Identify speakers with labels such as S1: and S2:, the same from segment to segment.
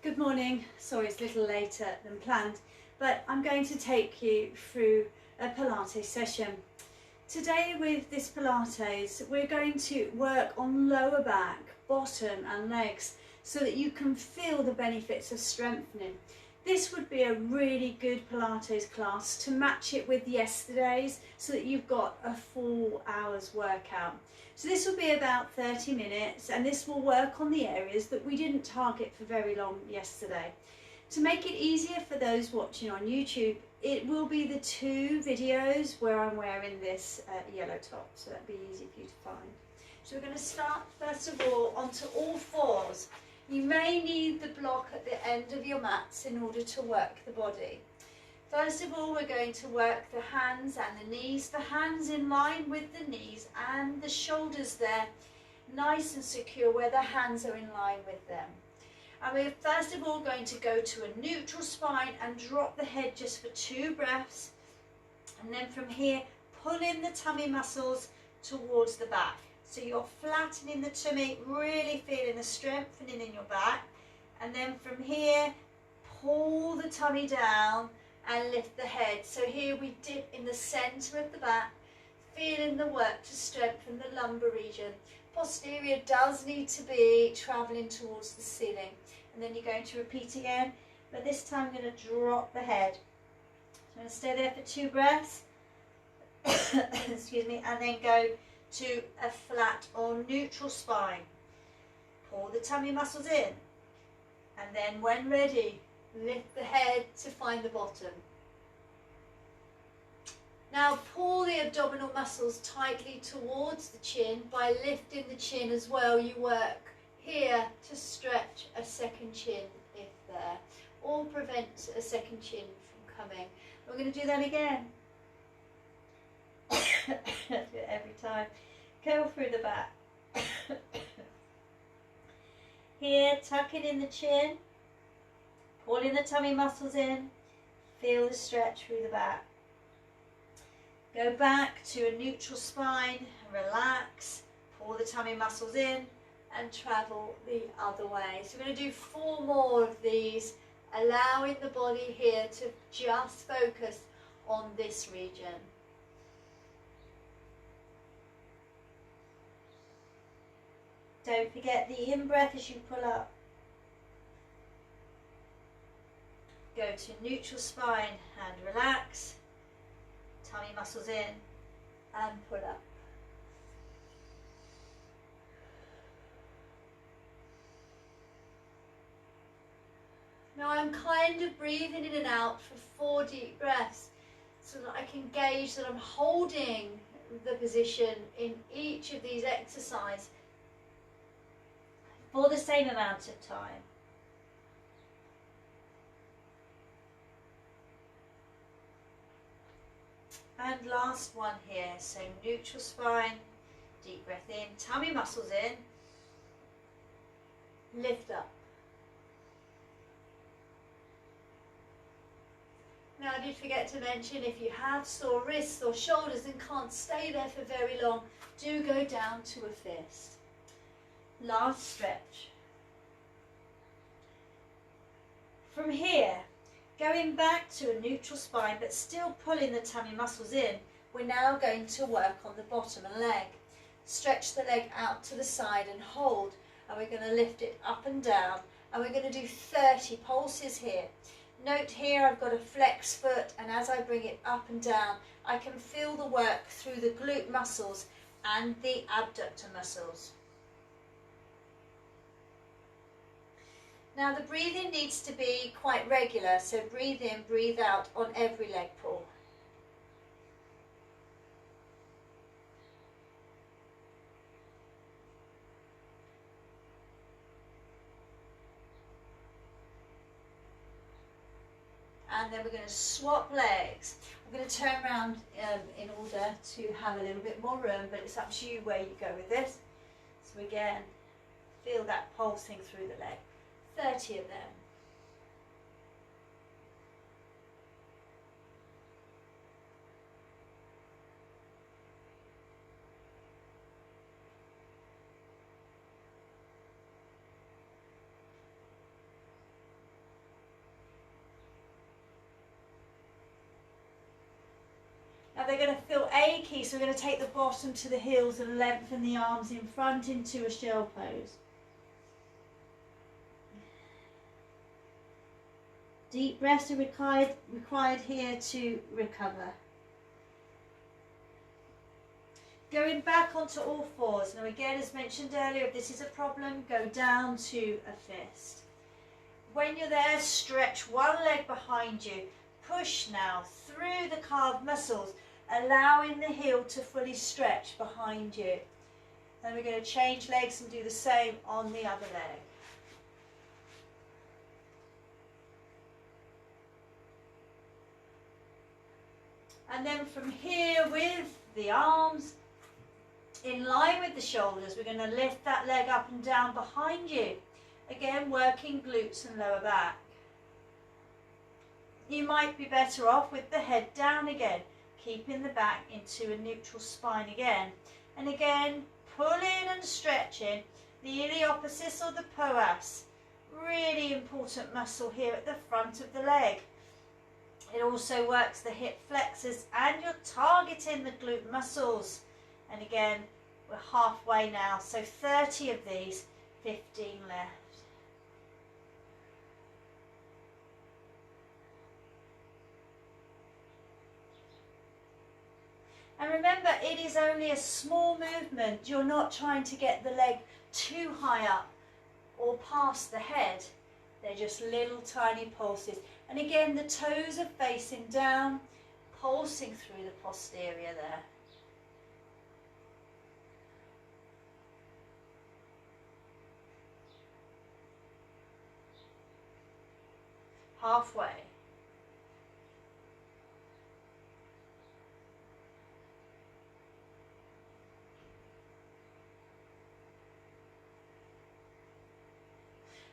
S1: Good morning. Sorry it's a little later than planned, but I'm going to take you through a Pilates session. Today with this Pilates, we're going to work on lower back, bottom and legs so that you can feel the benefits of strengthening. This would be a really good Pilates class to match it with yesterday's so that you've got a full hour's workout. So this will be about 30 minutes and this will work on the areas that we didn't target for very long yesterday. To make it easier for those watching on YouTube, it will be the two videos where I'm wearing this yellow top, so that'll be easy for you to find. So we're going to start first of all onto all fours. You may need the block at the end of your mats in order to work the body. First of all, we're going to work the hands and the knees. The hands in line with the knees and the shoulders there, nice and secure where the hands are in line with them. And we're first of all going to go to a neutral spine and drop the head just for 2 breaths. And then from here, pull in the tummy muscles towards the back. So you're flattening the tummy, really feeling the strengthening in your back. And then from here, pull the tummy down and lift the head. So here we dip in the centre of the back, feeling the work to strengthen the lumbar region. Posterior does need to be travelling towards the ceiling. And then you're going to repeat again, but this time I'm going to drop the head. So I'm going to stay there for 2 breaths, excuse me, and then go to a flat or neutral spine. Pull the tummy muscles in, and then when ready, lift the head to find the bottom. Now pull the abdominal muscles tightly towards the chin. By lifting the chin as well, you work here to stretch a second chin if there, or prevent a second chin from coming. We're going to do that again. Do it every time. Go through the back. Here, tucking in the chin, pulling the tummy muscles in, feel the stretch through the back. Go back to a neutral spine, relax, pull the tummy muscles in and travel the other way. So we're going to do 4 more of these, allowing the body here to just focus on this region. Don't forget the in-breath as you pull up. Go to neutral spine and relax. Tummy muscles in and pull up. Now I'm kind of breathing in and out for 4 deep breaths so that I can gauge that I'm holding the position in each of these exercises for the same amount of time. And last one here, so neutral spine, deep breath in, tummy muscles in, lift up. Now I did forget to mention, if you have sore wrists or shoulders and can't stay there for very long, do go down to a fist. Last stretch. From here, going back to a neutral spine but still pulling the tummy muscles in, we're now going to work on the bottom and leg. Stretch the leg out to the side and hold, and we're going to lift it up and down, and we're going to do 30 pulses here. Note here I've got a flex foot, and as I bring it up and down I can feel the work through the glute muscles and the abductor muscles. Now the breathing needs to be quite regular, so breathe in, breathe out on every leg pull. And then we're going to swap legs. We're going to turn around in order to have a little bit more room, but it's up to you where you go with this. So again, feel that pulsing through the leg. 30 of them. they're going to feel achy, so we're going to take the bottom to the heels and lengthen the arms in front into a shell pose. Deep breaths are required here to recover. Going back onto all fours. Now again, as mentioned earlier, if this is a problem, go down to a fist. When you're there, stretch one leg behind you. Push now through the calf muscles, allowing the heel to fully stretch behind you. Then we're going to change legs and do the same on the other leg. And then from here, with the arms in line with the shoulders, we're going to lift that leg up and down behind you. Again, working glutes and lower back. You might be better off with the head down again, keeping the back into a neutral spine again. And again, pulling and stretching the iliopsoas or the psoas. Really important muscle here at the front of the leg. It also works the hip flexors and you're targeting the glute muscles. And again, we're halfway now, so 30 of these, 15 left. And remember, it is only a small movement. You're not trying to get the leg too high up or past the head. They're just little tiny pulses. And again, the toes are facing down, pulsing through the posterior there. Halfway.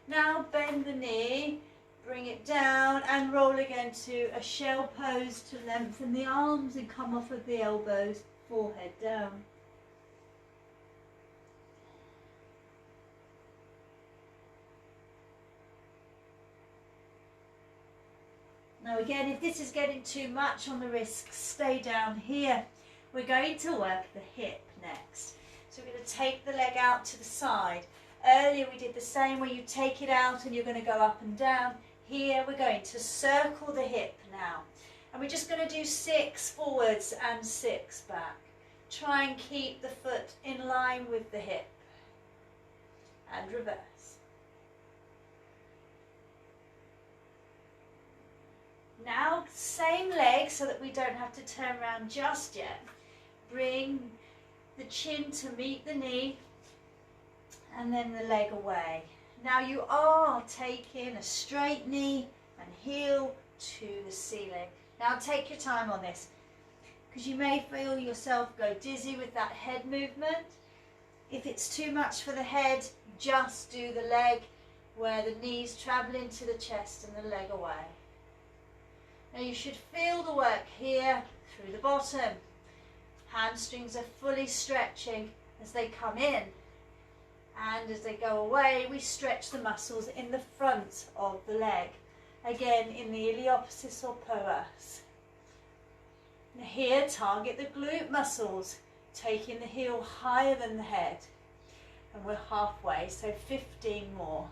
S1: Now bend the knee, bring it down and roll again to a shell pose to lengthen the arms and come off of the elbows, forehead down. Now again, if this is getting too much on the wrists, stay down here. We're going to work the hip next. So we're going to take the leg out to the side. Earlier we did the same where you take it out and you're going to go up and down. Here we're going to circle the hip now. And we're just going to do 6 forwards and 6 back. Try and keep the foot in line with the hip. And reverse. Now, same leg so that we don't have to turn around just yet. Bring the chin to meet the knee and then the leg away. Now you are taking a straight knee and heel to the ceiling. Now take your time on this because you may feel yourself go dizzy with that head movement. If it's too much for the head, just do the leg where the knees travel into the chest and the leg away. Now you should feel the work here through the bottom. Hamstrings are fully stretching as they come in. And as they go away, we stretch the muscles in the front of the leg. Again, in the iliopsoas or psoas. Now here, target the glute muscles, taking the heel higher than the head. And we're halfway, so 15 more.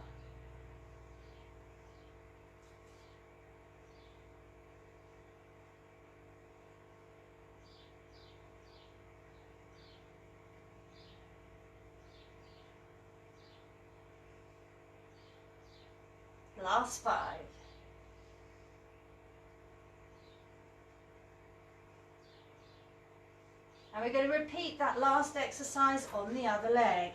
S1: Last 5. And we're going to repeat that last exercise on the other leg.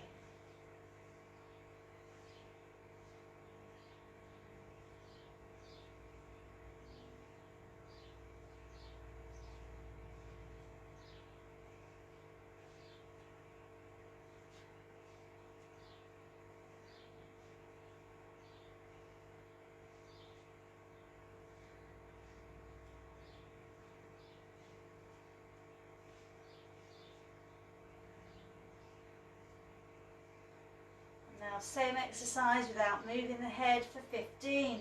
S1: Now same exercise without moving the head for 15.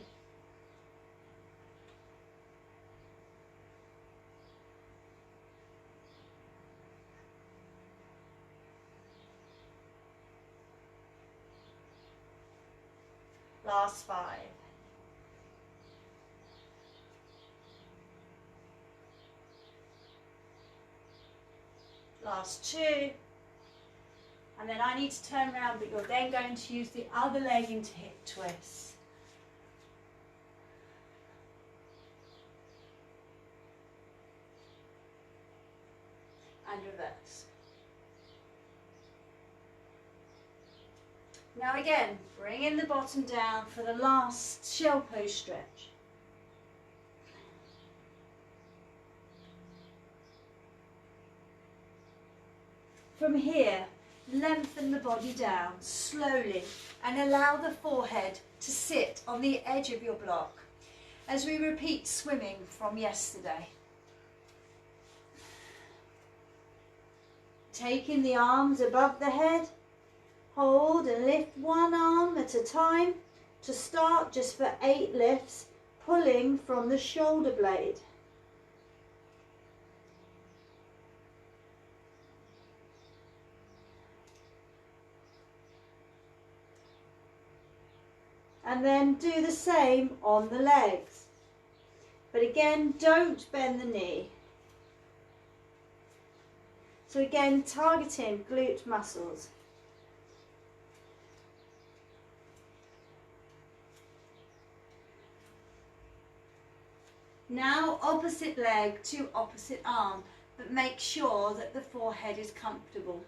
S1: Last 5. Last 2. And then I need to turn around, but you're then going to use the other leg into hip twists. And reverse. Now again, bringing the bottom down for the last shell pose stretch. From here, lengthen the body down slowly and allow the forehead to sit on the edge of your block as we repeat swimming from yesterday. Taking the arms above the head, hold and lift one arm at a time. To start, just for 8 lifts, pulling from the shoulder blade. And then do the same on the legs. But again, don't bend the knee. So again, targeting glute muscles. Now opposite leg to opposite arm, but make sure that the forehead is comfortable.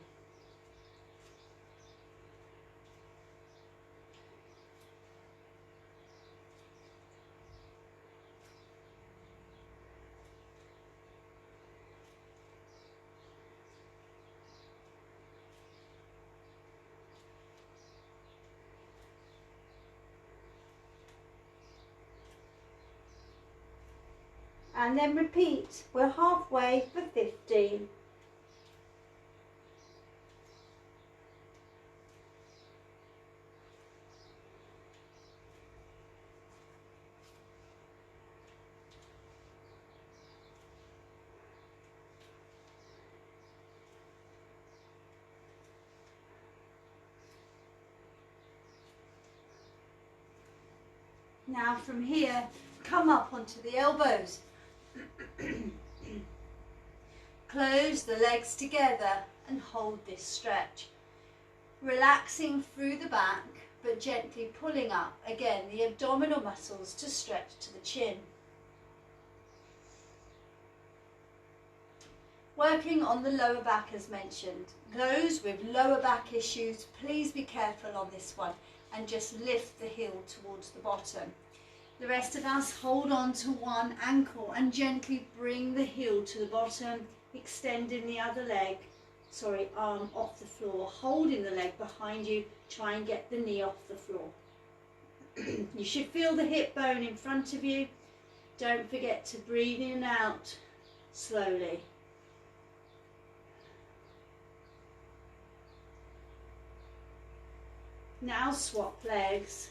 S1: And then repeat. We're halfway for 15. Now from here, come up onto the elbows. Close the legs together and hold this stretch. Relaxing through the back, but gently pulling up, again, the abdominal muscles to stretch to the chin. Working on the lower back as mentioned. Those with lower back issues, please be careful on this one and just lift the heel towards the bottom. The rest of us hold on to one ankle and gently bring the heel to the bottom, extending the other arm off the floor, holding the leg behind you, try and get the knee off the floor. You should feel the hip bone in front of you. Don't forget to breathe in and out slowly. Now swap legs.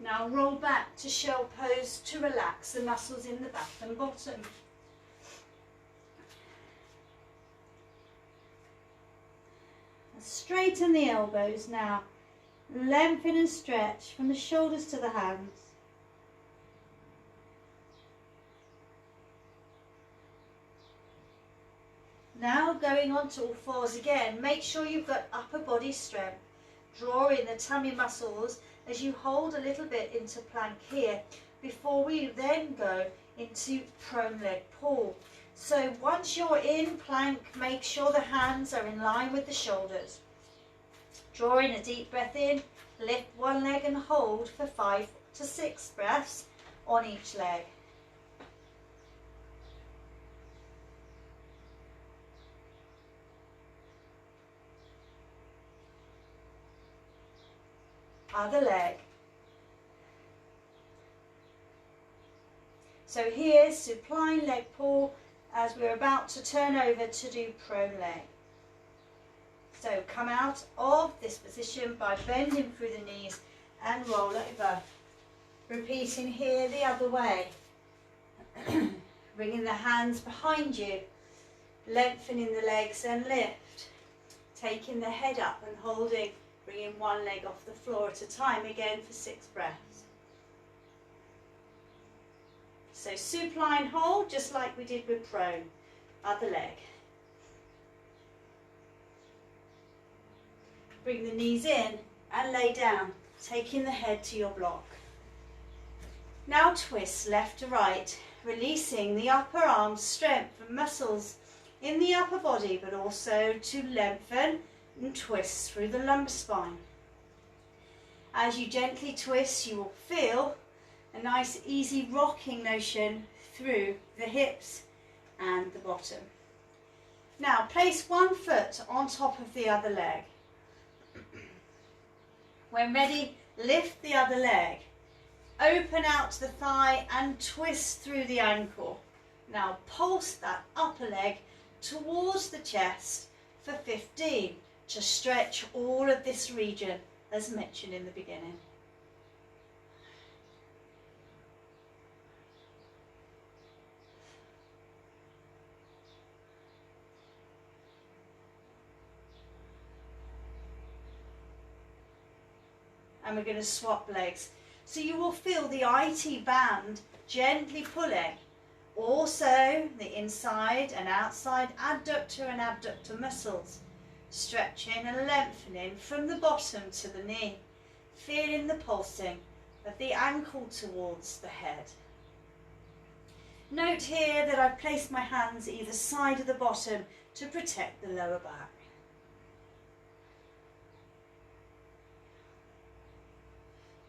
S1: Now roll back to shell pose to relax the muscles in the back and bottom. Straighten the elbows now. Lengthen and stretch from the shoulders to the hands. Now going on to all fours again. Make sure you've got upper body strength. Draw in the tummy muscles as you hold a little bit into plank here before we then go into prone leg pull. So once you're in plank, make sure the hands are in line with the shoulders. Draw in a deep breath in, lift one leg and hold for 5 to 6 breaths on each leg. Other leg. So here's supine leg pull as we're about to turn over to do prone leg. So come out of this position by bending through the knees and roll over. Repeating here the other way. Bringing the hands behind you, lengthening the legs and lift. Taking the head up and holding, bringing one leg off the floor at a time, again for 6 breaths. So supine hold, just like we did with prone. Other leg. Bring the knees in and lay down, taking the head to your block. Now twist left to right, releasing the upper arm strength and muscles in the upper body, but also to lengthen and twist through the lumbar spine. As you gently twist, you will feel a nice easy rocking motion through the hips and the bottom. Now place one foot on top of the other leg. When ready, lift the other leg. Open out the thigh and twist through the ankle. Now pulse that upper leg towards the chest for 15 to stretch all of this region as mentioned in the beginning. And we're going to swap legs. So you will feel the IT band gently pulling. Also the inside and outside adductor and abductor muscles. Stretching and lengthening from the bottom to the knee. Feeling the pulsing of the ankle towards the head. Note here that I've placed my hands either side of the bottom to protect the lower back.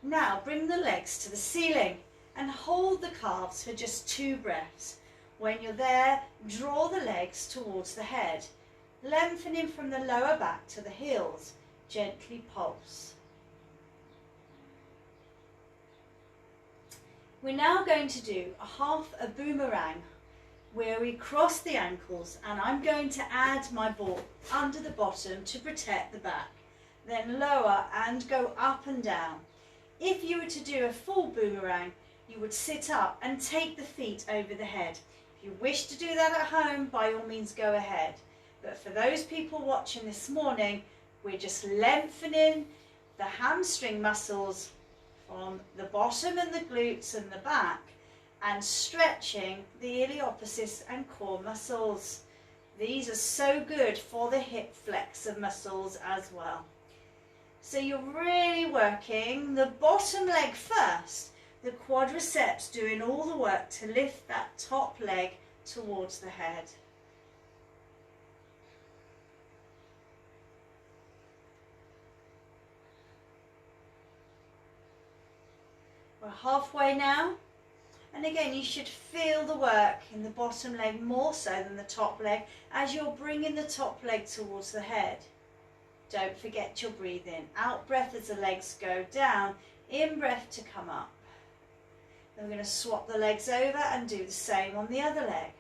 S1: Now bring the legs to the ceiling and hold the calves for just 2 breaths. When you're there, draw the legs towards the head, lengthening from the lower back to the heels. Gently pulse. We're now going to do a boomerang where we cross the ankles, and I'm going to add my ball under the bottom to protect the back. Then lower and go up and down. If you were to do a full boomerang, you would sit up and take the feet over the head. If you wish to do that at home, by all means go ahead. But for those people watching this morning, we're just lengthening the hamstring muscles from the bottom and the glutes and the back, and stretching the iliopsoas and core muscles. These are so good for the hip flexor muscles as well. So you're really working the bottom leg first, the quadriceps doing all the work to lift that top leg towards the head. We're halfway now, and again you should feel the work in the bottom leg more so than the top leg as you're bringing the top leg towards the head. Don't forget your breathing. Out breath as the legs go down, in breath to come up. Then we're going to swap the legs over and do the same on the other leg.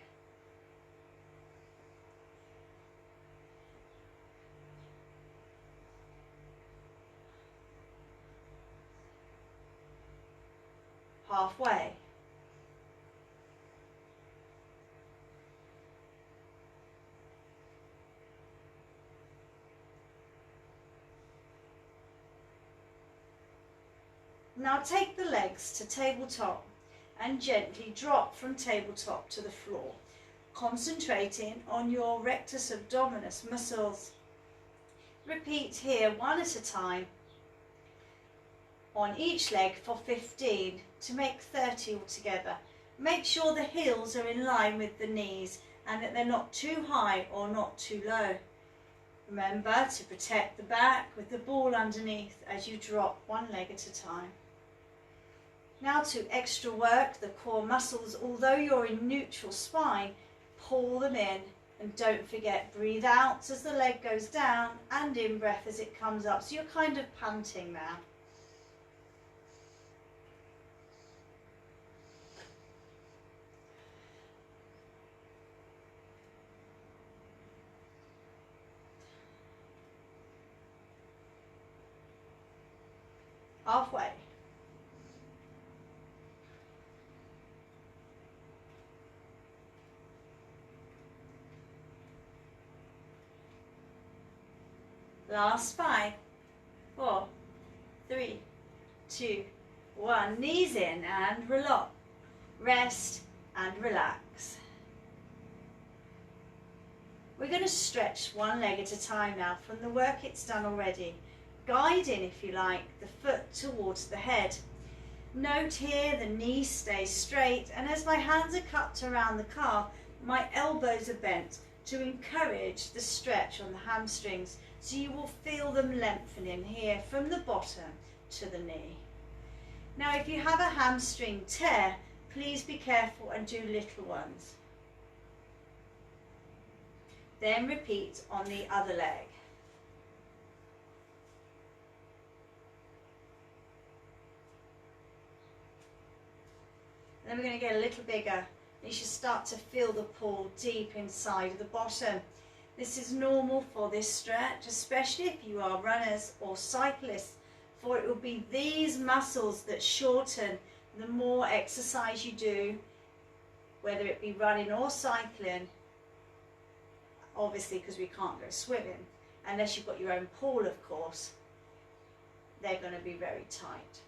S1: Halfway. Now take the legs to tabletop and gently drop from tabletop to the floor, concentrating on your rectus abdominis muscles. Repeat here one at a time on each leg for 15 to make 30 altogether. Make sure the heels are in line with the knees and that they're not too high or not too low. Remember to protect the back with the ball underneath as you drop one leg at a time. Now to extra work the core muscles. Although you're in neutral spine, pull them in, and don't forget, breathe out as the leg goes down and in breath as it comes up. So you're kind of panting now. Halfway. Last 5, 4, 3, 2, 1. Knees in and relax. Rest and relax. We're going to stretch one leg at a time now from the work it's done already. Guiding, if you like, the foot towards the head. Note here the knee stays straight, and as my hands are cupped around the calf, my elbows are bent to encourage the stretch on the hamstrings, so you will feel them lengthening here from the bottom to the knee. Now if you have a hamstring tear, please be careful and do little ones. Then repeat on the other leg. And then we're going to get a little bigger. You should start to feel the pull deep inside of the bottom. This is normal for this stretch, especially if you are runners or cyclists, for it will be these muscles that shorten the more exercise you do, whether it be running or cycling, obviously because we can't go swimming, unless you've got your own pool, of course. They're going to be very tight.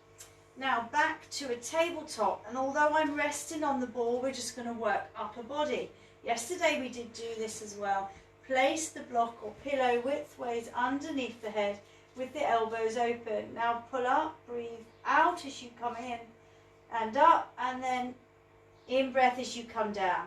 S1: Now back to a tabletop, and although I'm resting on the ball, we're just going to work upper body. Yesterday we did do this as well. Place the block or pillow widthways underneath the head with the elbows open. Now pull up, breathe out as you come in and up, and then in breath as you come down.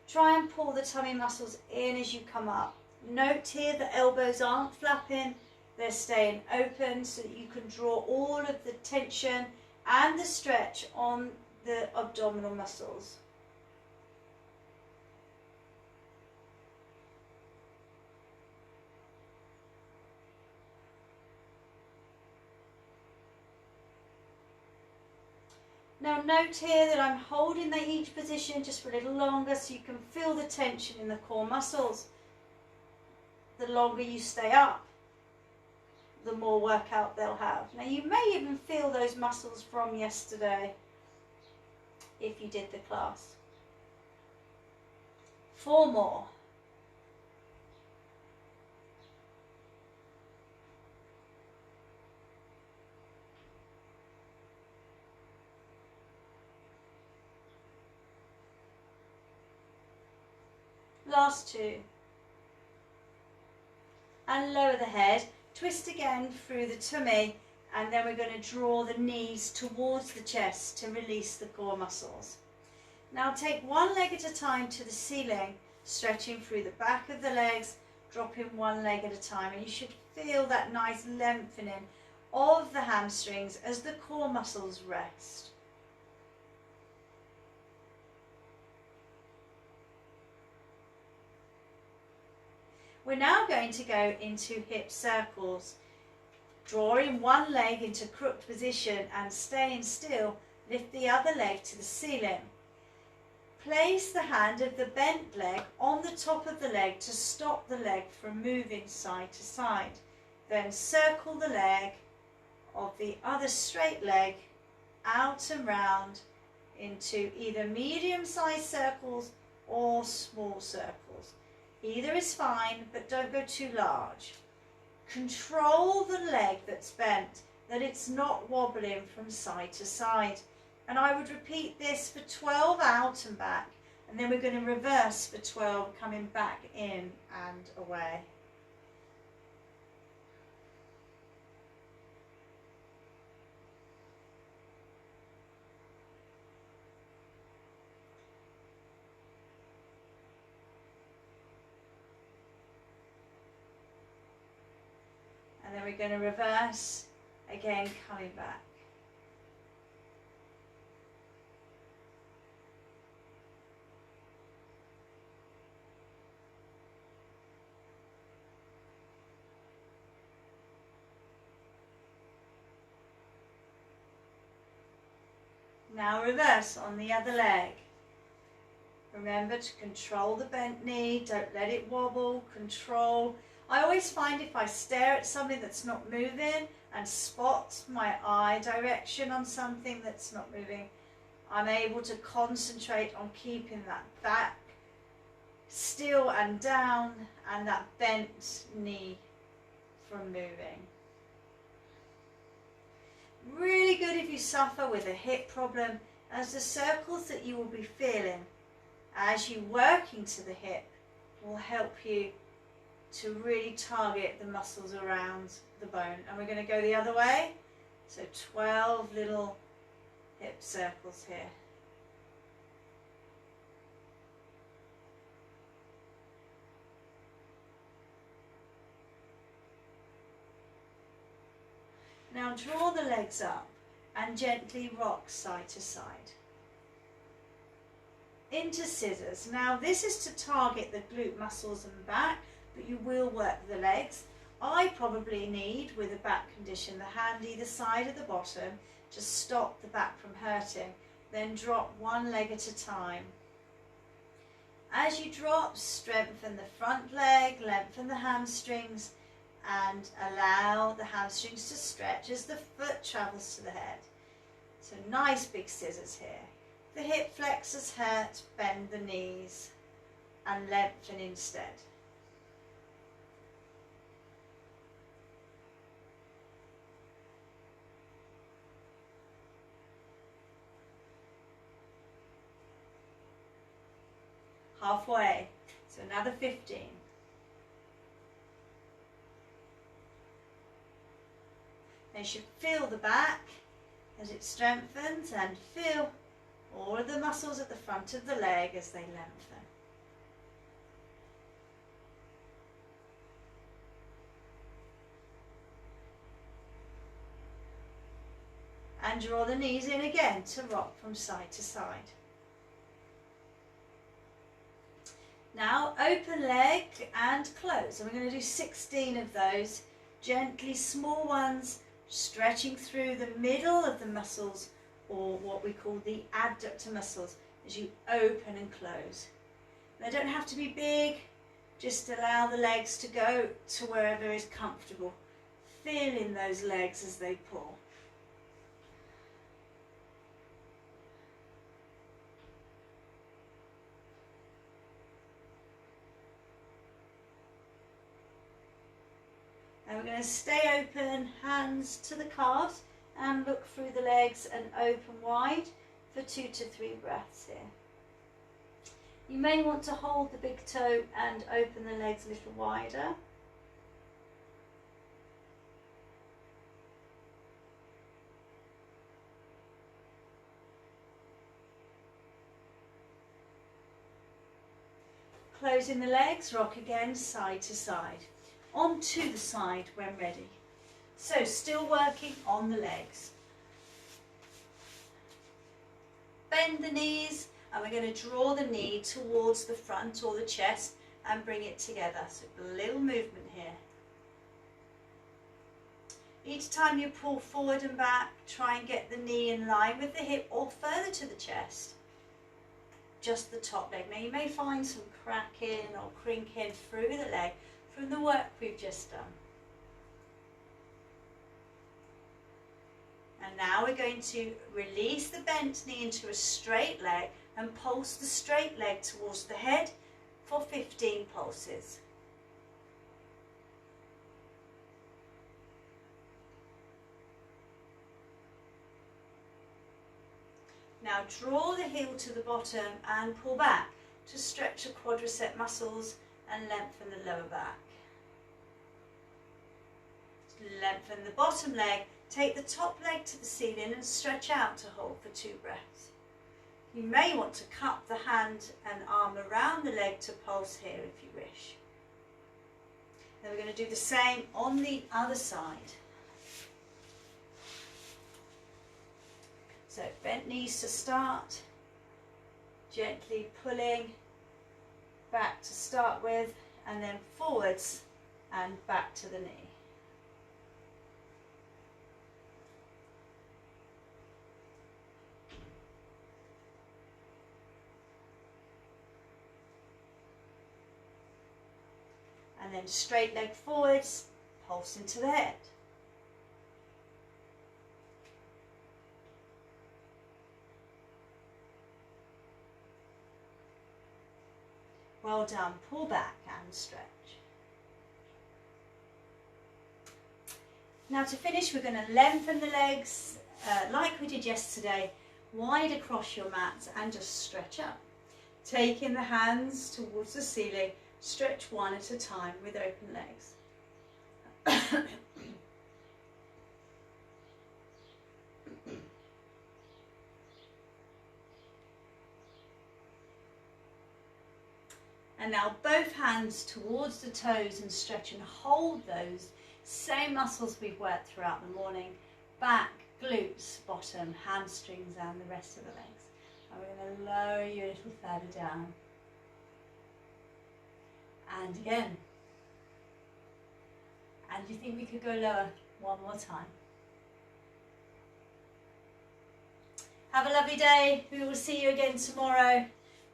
S1: Try and pull the tummy muscles in as you come up. Note here the elbows aren't flapping. They're staying open so that you can draw all of the tension and the stretch on the abdominal muscles. Now note here that I'm holding each position just for a little longer so you can feel the tension in the core muscles. The longer you stay up, the more workout they'll have. Now you may even feel those muscles from yesterday if you did the class. 4 more. Last 2. And lower the head. Twist again through the tummy, and then we're going to draw the knees towards the chest to release the core muscles. Now take one leg at a time to the ceiling, stretching through the back of the legs, dropping one leg at a time, and you should feel that nice lengthening of the hamstrings as the core muscles rest. We're now going to go into hip circles. Drawing one leg into crooked position and staying still, lift the other leg to the ceiling. Place the hand of the bent leg on the top of the leg to stop the leg from moving side to side. Then circle the leg of the other straight leg out and round into either medium-sized circles or small circles. Either is fine, but don't go too large. Control the leg that's bent, that it's not wobbling from side to side. And I would repeat this for 12 out and back, and then we're going to reverse for 12, coming back in and away. And then we're going to reverse, again coming back. Now reverse on the other leg. Remember to control the bent knee, don't let it wobble, control. I always find if I stare at something that's not moving and spot my eye direction on something that's not moving, I'm able to concentrate on keeping that back still and down, and that bent knee from moving. Really good if you suffer with a hip problem, as the circles that you will be feeling as you work into the hip will help you to really target the muscles around the bone. And we're going to go the other way. So 12 little hip circles here. Now draw the legs up and gently rock side to side. Into scissors. Now this is to target the glute muscles and back, but you will work the legs. I probably need, with a back condition, the hand either side of the bottom to stop the back from hurting. Then drop one leg at a time. As you drop, strengthen the front leg, lengthen the hamstrings, and allow the hamstrings to stretch as the foot travels to the head. So nice big scissors here. The hip flexors hurt, bend the knees and lengthen instead. Halfway, so another 15. Now you should feel the back as it strengthens, and feel all of the muscles at the front of the leg as they lengthen. And draw the knees in again to rock from side to side. Now open leg and close, and we're going to do 16 of those, gently small ones, stretching through the middle of the muscles, or what we call the adductor muscles, as you open and close. They don't have to be big, just allow the legs to go to wherever is comfortable. Feel in those legs as they pull. And we're going to stay open, hands to the calves, and look through the legs and open wide for 2 to 3 breaths here. You may want to hold the big toe and open the legs a little wider. Closing the legs, rock again side to side. Onto the side when ready. So still working on the legs. Bend the knees, and we're going to draw the knee towards the front or the chest and bring it together. So a little movement here. Each time you pull forward and back, try and get the knee in line with the hip or further to the chest. Just the top leg. Now you may find some cracking or crinking through the leg from the work we've just done. And now we're going to release the bent knee into a straight leg and pulse the straight leg towards the head for 15 pulses. Now draw the heel to the bottom and pull back to stretch the quadricep muscles and lengthen the lower back. Lengthen the bottom leg, take the top leg to the ceiling and stretch out to hold for 2 breaths. You may want to cup the hand and arm around the leg to pulse here if you wish. Then we're going to do the same on the other side. So bent knees to start, gently pulling back to start with, and then forwards and back to the knee. And then straight leg forwards, pulse into the head. Well done. Pull back and stretch. Now to finish, we're going to lengthen the legs like we did yesterday, wide across your mat, and just stretch up. Taking the hands towards the ceiling, stretch one at a time with open legs. And now both hands towards the toes and stretch and hold those same muscles we've worked throughout the morning. Back, glutes, bottom, hamstrings and the rest of the legs. And we're going to lower you a little further down. And again. And do you think we could go lower one more time? Have a lovely day. We will see you again tomorrow.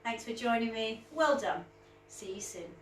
S1: Thanks for joining me. Well done. See you soon.